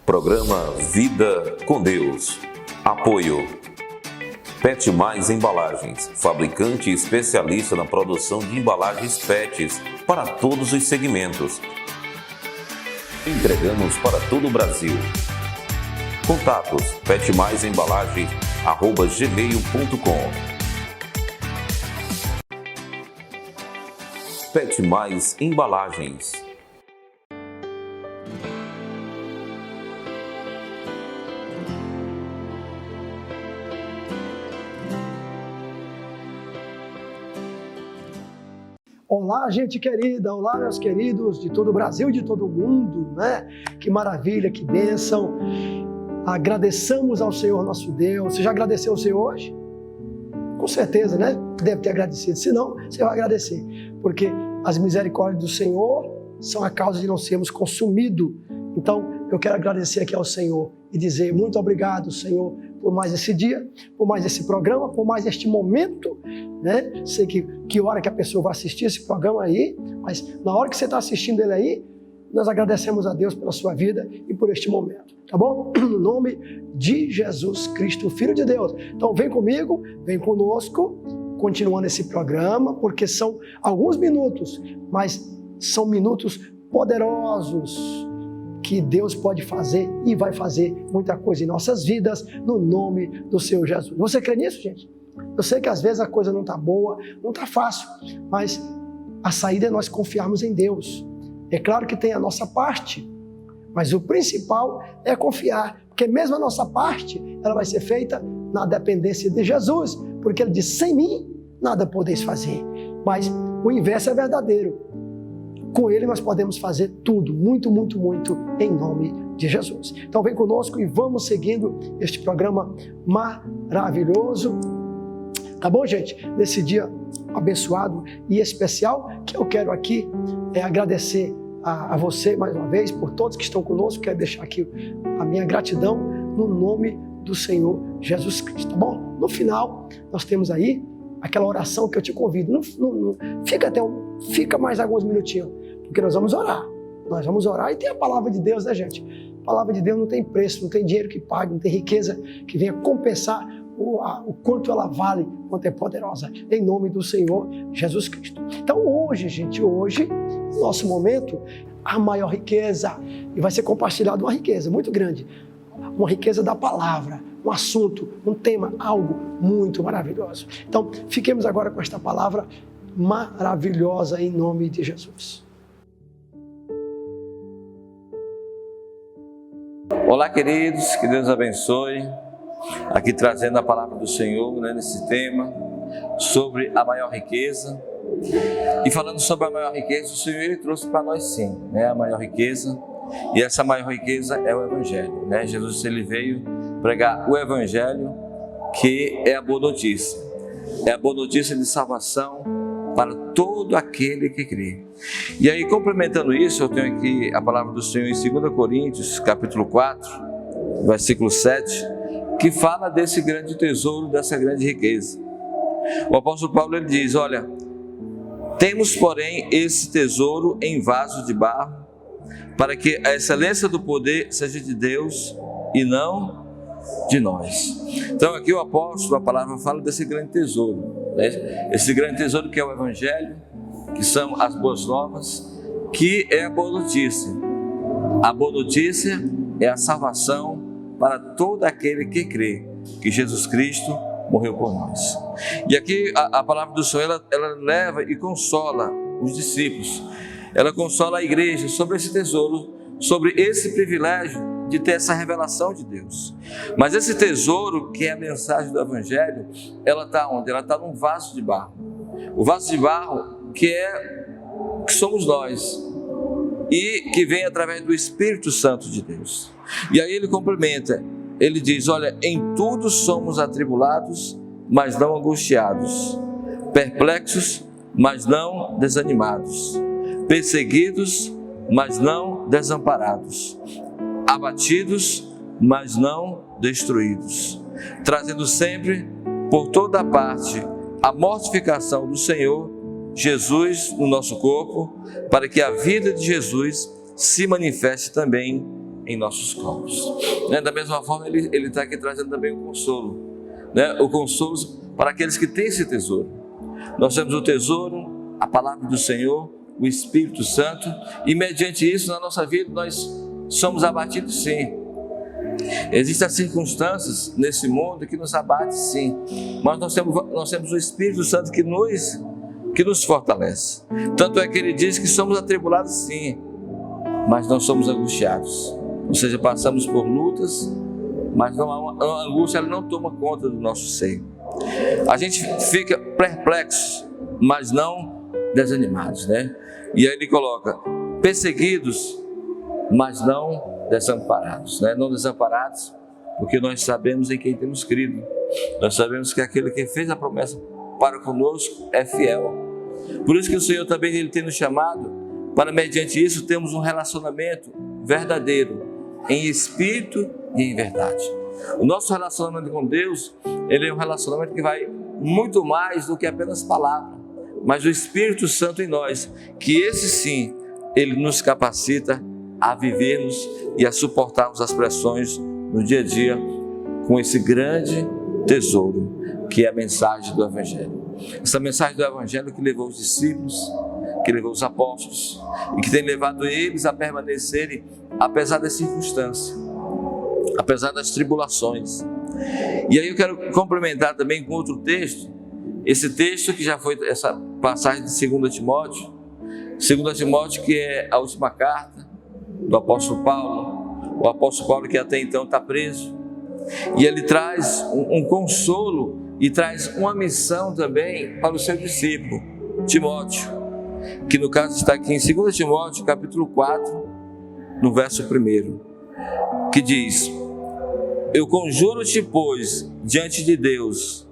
Programa Vida com Deus. Apoio Pet Mais Embalagens, fabricante e especialista na produção de embalagens PETs para todos os segmentos. Entregamos para todo o Brasil. Contatos petmaisembalagens@gmail.com. Pet Mais Embalagens. Olá, gente querida, olá, meus queridos de todo o Brasil e de todo o mundo, né? Que maravilha, que bênção. Agradeçamos ao Senhor nosso Deus. Você já agradeceu ao Senhor hoje? Com certeza, né? Deve ter agradecido. Se não, você vai agradecer. Porque as misericórdias do Senhor são a causa de não sermos consumidos. Então, eu quero agradecer aqui ao Senhor e dizer muito obrigado, Senhor, por mais esse dia, por mais esse programa, por mais este momento, né? Sei que hora que a pessoa vai assistir esse programa aí, mas na hora que você está assistindo ele aí, nós agradecemos a Deus pela sua vida e por este momento, tá bom? No nome de Jesus Cristo, Filho de Deus. Então vem comigo, vem conosco, continuando esse programa, porque são alguns minutos, mas são minutos poderosos, que Deus pode fazer e vai fazer muita coisa em nossas vidas, no nome do Senhor Jesus. Você crê nisso, gente? Eu sei que às vezes a coisa não está boa, não está fácil, mas a saída é nós confiarmos em Deus. É claro que tem a nossa parte, mas o principal é confiar, porque mesmo a nossa parte, ela vai ser feita na dependência de Jesus, porque Ele diz, sem mim, nada podeis fazer. Mas o inverso é verdadeiro. Com Ele nós podemos fazer tudo, muito, muito, muito, em nome de Jesus. Então vem conosco e vamos seguindo este programa maravilhoso. Tá bom, gente? Nesse dia abençoado e especial, que eu quero aqui agradecer a você mais uma vez, por todos que estão conosco. Quero deixar aqui a minha gratidão no nome do Senhor Jesus Cristo, tá bom? No final, nós temos aí aquela oração que eu te convido. Fica mais alguns minutinhos, porque nós vamos orar. Nós vamos orar e tem a palavra de Deus, né, gente? A palavra de Deus não tem preço, não tem dinheiro que pague, não tem riqueza que venha compensar o quanto ela vale, quanto é poderosa, em nome do Senhor Jesus Cristo. Então hoje, gente, no nosso momento, a maior riqueza, e vai ser compartilhada uma riqueza muito grande, uma riqueza da palavra, um assunto, um tema, algo muito maravilhoso. Então, fiquemos agora com esta palavra maravilhosa em nome de Jesus. Olá, queridos, que Deus abençoe. Aqui trazendo a palavra do Senhor, né, nesse tema, sobre a maior riqueza. E falando sobre a maior riqueza, o Senhor ele trouxe para nós sim, né, a maior riqueza. E essa maior riqueza é o Evangelho, né? Jesus ele veio pregar o Evangelho, que é a boa notícia. É a boa notícia de salvação para todo aquele que crê. E aí, complementando isso, eu tenho aqui a palavra do Senhor em 2 Coríntios, capítulo 4, versículo 7, que fala desse grande tesouro, dessa grande riqueza. O apóstolo Paulo ele diz, olha, temos porém esse tesouro em vaso de barro, para que a excelência do poder seja de Deus e não de nós. Então aqui o apóstolo, a palavra fala desse grande tesouro, né? Esse grande tesouro que é o Evangelho, que são as boas novas, que é a boa notícia. A boa notícia é a salvação para todo aquele que crê que Jesus Cristo morreu por nós. E aqui a palavra do Senhor, ela leva e consola os discípulos, ela consola a igreja sobre esse tesouro, sobre esse privilégio de ter essa revelação de Deus. Mas esse tesouro, que é a mensagem do Evangelho, ela está onde? Ela está num vaso de barro. O vaso de barro que somos nós, e que vem através do Espírito Santo de Deus. E aí ele complementa, ele diz, olha, em tudo somos atribulados, mas não angustiados, perplexos, mas não desanimados, perseguidos, mas não desamparados, abatidos, mas não destruídos, trazendo sempre por toda parte a mortificação do Senhor Jesus no nosso corpo, para que a vida de Jesus se manifeste também em nossos corpos. Né? Da mesma forma, ele está aqui trazendo também o consolo. Né? O consolo para aqueles que têm esse tesouro. Nós temos o tesouro, a palavra do Senhor, o Espírito Santo, e mediante isso na nossa vida nós somos abatidos sim. Existem circunstâncias nesse mundo que nos abatem sim, mas nós temos o Espírito Santo que nos fortalece. Tanto é que ele diz que somos atribulados sim, mas não somos angustiados. Ou seja, passamos por lutas, mas não há a angústia, ela não toma conta do nosso seio. A gente fica perplexo, mas não desanimados, né? E aí ele coloca, perseguidos, mas não desamparados, né? Não desamparados, porque nós sabemos em quem temos crido. Nós sabemos que aquele que fez a promessa para conosco é fiel. Por isso que o Senhor também ele tem nos chamado para, mediante isso, termos um relacionamento verdadeiro, em espírito e em verdade. O nosso relacionamento com Deus, ele é um relacionamento que vai muito mais do que apenas palavra, mas o Espírito Santo em nós, que esse sim, ele nos capacita a vivermos e a suportarmos as pressões no dia a dia com esse grande tesouro, que é a mensagem do Evangelho. Essa mensagem do Evangelho que levou os discípulos, que levou os apóstolos e que tem levado eles a permanecerem apesar das circunstâncias, apesar das tribulações. E aí eu quero complementar também com outro texto, esse texto que já foi essa passagem de 2 Timóteo, 2 Timóteo que é a última carta do apóstolo Paulo, o apóstolo Paulo que até então está preso, e ele traz um consolo e traz uma missão também para o seu discípulo, Timóteo, que no caso está aqui em 2 Timóteo, capítulo 4, no verso 1, que diz: eu conjuro-te, pois, diante de Deus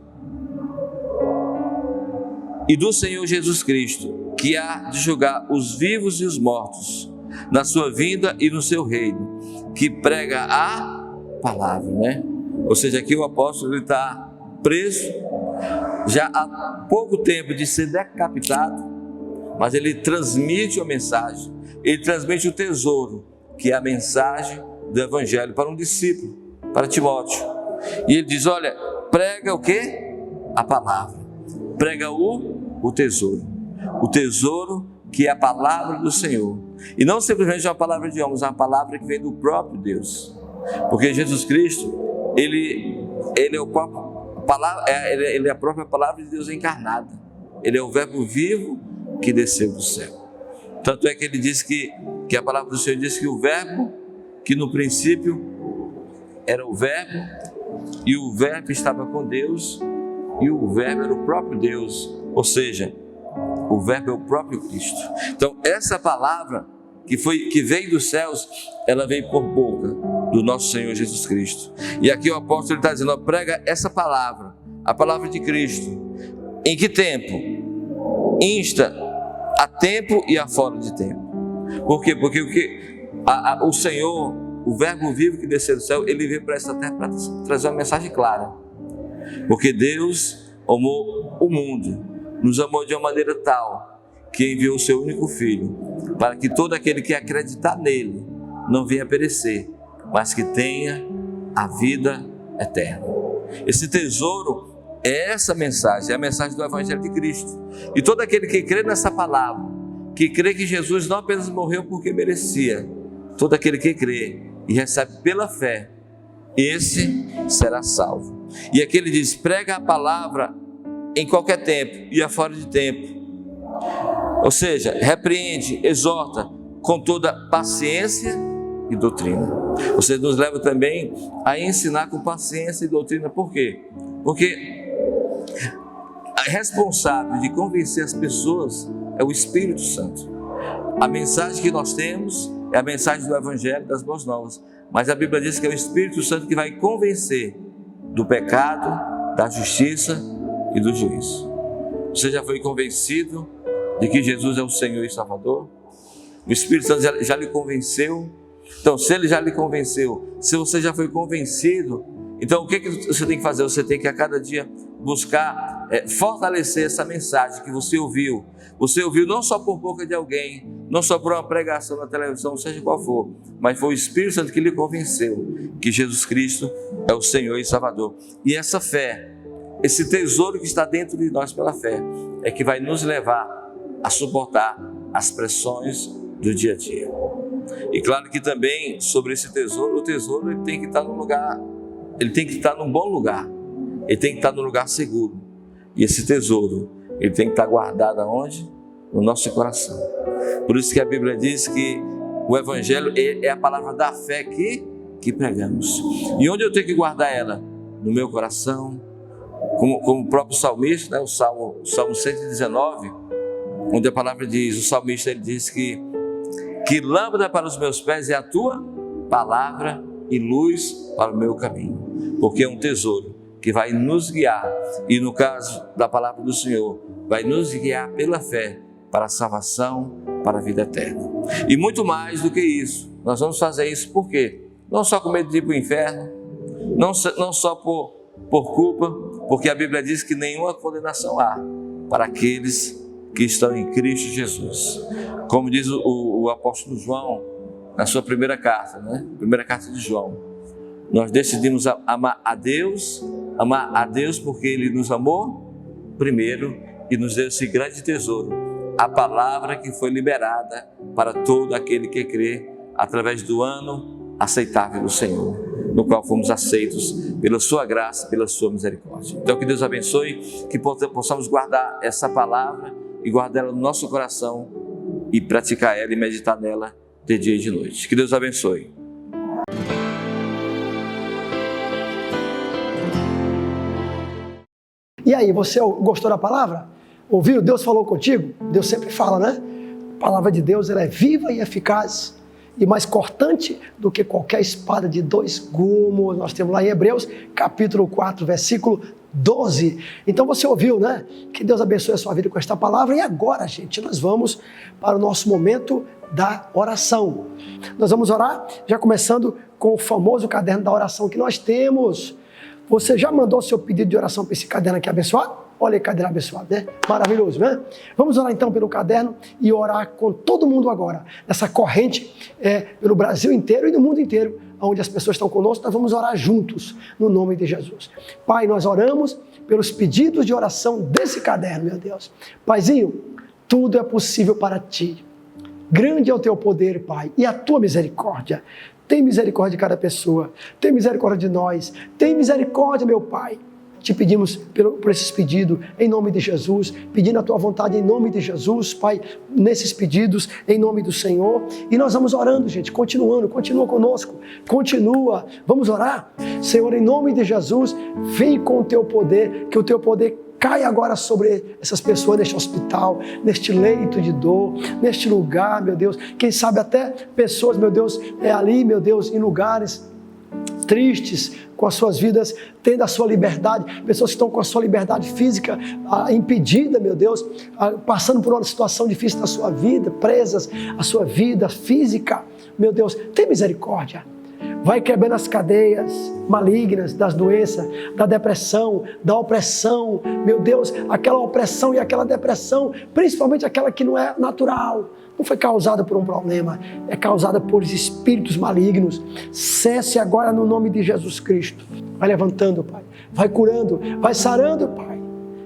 e do Senhor Jesus Cristo, que há de julgar os vivos e os mortos, na sua vinda e no seu reino, que prega a palavra, né? Ou seja, aqui o apóstolo está preso, já há pouco tempo de ser decapitado, mas ele transmite a mensagem, ele transmite o tesouro, que é a mensagem do Evangelho para um discípulo, para Timóteo. E ele diz, olha, prega o quê? A palavra. Prega o tesouro que é a palavra do Senhor. E não simplesmente uma palavra de homens, uma palavra que vem do próprio Deus. Porque Jesus Cristo, ele é o próprio ele é a própria palavra de Deus encarnada. Ele é o verbo vivo que desceu do céu. Tanto é que ele diz que a palavra do Senhor diz que o verbo, que no princípio era o verbo, e o verbo estava com Deus, e o verbo era o próprio Deus, ou seja, o verbo é o próprio Cristo. Então essa palavra que veio dos céus, ela veio por boca do nosso Senhor Jesus Cristo. E aqui o apóstolo está dizendo, prega essa palavra, a palavra de Cristo. Em que tempo? Insta a tempo e a fora de tempo. Por quê? Porque o Senhor, o verbo vivo que desceu do céu, ele veio para essa terra para trazer uma mensagem clara. Porque Deus amou o mundo, nos amou de uma maneira tal que enviou o seu único Filho, para que todo aquele que acreditar nele não venha perecer, mas que tenha a vida eterna. Esse tesouro é essa mensagem, é a mensagem do Evangelho de Cristo. E todo aquele que crê nessa palavra, que crê que Jesus não apenas morreu porque merecia, todo aquele que crê e recebe pela fé, esse será salvo. E aqui ele diz, prega a palavra em qualquer tempo e a fora de tempo. Ou seja, repreende, exorta com toda paciência e doutrina. Você nos leva também a ensinar com paciência e doutrina. Por quê? Porque a responsável de convencer as pessoas é o Espírito Santo. A mensagem que nós temos é a mensagem do Evangelho, das Boas Novas. Mas a Bíblia diz que é o Espírito Santo que vai convencer do pecado, da justiça e do juízo. Você já foi convencido de que Jesus é o Senhor e Salvador? O Espírito Santo já lhe convenceu? Então, se ele já lhe convenceu, se você já foi convencido, então o que você tem que fazer? Você tem que a cada dia buscar fortalecer essa mensagem que você ouviu. Você ouviu não só por boca de alguém, não só por uma pregação na televisão, seja qual for, mas foi o Espírito Santo que lhe convenceu que Jesus Cristo é o Senhor e Salvador. E essa fé, esse tesouro que está dentro de nós pela fé, é que vai nos levar a suportar as pressões do dia a dia. E claro que também sobre esse tesouro, o tesouro ele tem que estar num lugar, ele tem que estar num bom lugar, ele tem que estar num lugar seguro. E esse tesouro, ele tem que estar guardado aonde? No nosso coração. Por isso que a Bíblia diz que o Evangelho é a palavra da fé que pregamos. E onde eu tenho que guardar ela? No meu coração, como o próprio salmista, né? O Salmo 119, onde a palavra diz, o salmista ele diz que lâmpada para os meus pés é a tua palavra e luz para o meu caminho. Porque é um tesouro que vai nos guiar, e no caso da palavra do Senhor, vai nos guiar pela fé para a salvação, para a vida eterna. E muito mais do que isso, nós vamos fazer isso por quê? Não só com medo de ir para o inferno, não só por culpa, porque a Bíblia diz que nenhuma condenação há para aqueles que estão em Cristo Jesus. Como diz o apóstolo João, na sua primeira carta, né? Primeira carta de João, nós decidimos amar a Deus porque Ele nos amou primeiro e nos deu esse grande tesouro, a palavra que foi liberada para todo aquele que crê através do ano aceitável do Senhor, no qual fomos aceitos pela sua graça, pela sua misericórdia. Então que Deus abençoe, que possamos guardar essa palavra e guardar ela no nosso coração e praticar ela e meditar nela de dia e de noite. Que Deus abençoe. E aí, você gostou da palavra? Ouviu? Deus falou contigo? Deus sempre fala, né? A palavra de Deus ela é viva e eficaz e mais cortante do que qualquer espada de 2 gumes. Nós temos lá em Hebreus, capítulo 4, versículo 12. Então você ouviu, né? Que Deus abençoe a sua vida com esta palavra. E agora, gente, nós vamos para o nosso momento da oração. Nós vamos orar, já começando com o famoso caderno da oração que nós temos. Você já mandou seu pedido de oração para esse caderno aqui abençoado? Olha aí, caderno abençoado, né? Maravilhoso, né? Vamos orar então pelo caderno e orar com todo mundo agora. Nessa corrente pelo Brasil inteiro e no mundo inteiro, onde as pessoas estão conosco, nós vamos orar juntos, no nome de Jesus. Pai, nós oramos pelos pedidos de oração desse caderno, meu Deus. Paizinho, tudo é possível para Ti. Grande é o Teu poder, Pai, e a Tua misericórdia. Tem misericórdia de cada pessoa, tem misericórdia de nós, tem misericórdia, meu Pai. Te pedimos por esses pedidos, em nome de Jesus, pedindo a Tua vontade em nome de Jesus, Pai, nesses pedidos, em nome do Senhor. E nós vamos orando, gente, continua conosco, continua, vamos orar. Senhor, em nome de Jesus, vem com o Teu poder, que o Teu poder cai agora sobre essas pessoas neste hospital, neste leito de dor, neste lugar, meu Deus. Quem sabe até pessoas, meu Deus, ali, meu Deus, em lugares tristes, com as suas vidas, tendo a sua liberdade, pessoas que estão com a sua liberdade física impedida, meu Deus, passando por uma situação difícil na sua vida, presas à sua vida física, meu Deus, tem misericórdia. Vai quebrando as cadeias malignas das doenças, da depressão, da opressão. Meu Deus, aquela opressão e aquela depressão, principalmente aquela que não é natural, não foi causada por um problema, é causada por espíritos malignos. Cesse agora no nome de Jesus Cristo. Vai levantando, Pai. Vai curando, vai sarando, Pai.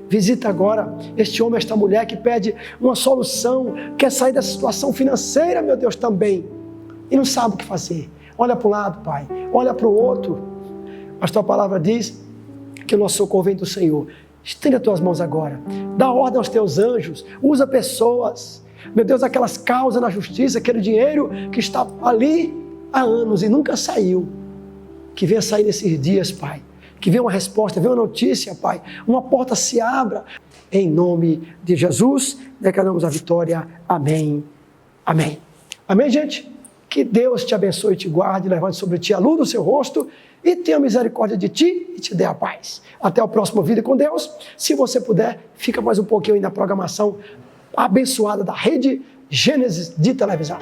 Visita agora este homem, esta mulher que pede uma solução, quer sair dessa situação financeira, meu Deus, também, e não sabe o que fazer. Olha para um lado, Pai, olha para o outro. Mas Tua palavra diz que o nosso socorro vem do Senhor. Estende as Tuas mãos agora. Dá ordem aos Teus anjos. Usa pessoas. Meu Deus, aquelas causas na justiça, aquele dinheiro que está ali há anos e nunca saiu. Que venha sair nesses dias, Pai. Que venha uma resposta, venha uma notícia, Pai. Uma porta se abra. Em nome de Jesus, declaramos a vitória. Amém. Amém. Amém, gente? Que Deus te abençoe e te guarde, levante sobre ti a luz do seu rosto e tenha misericórdia de ti e te dê a paz. Até o próximo vídeo com Deus. Se você puder, fica mais um pouquinho aí na programação abençoada da Rede Gênesis de televisão.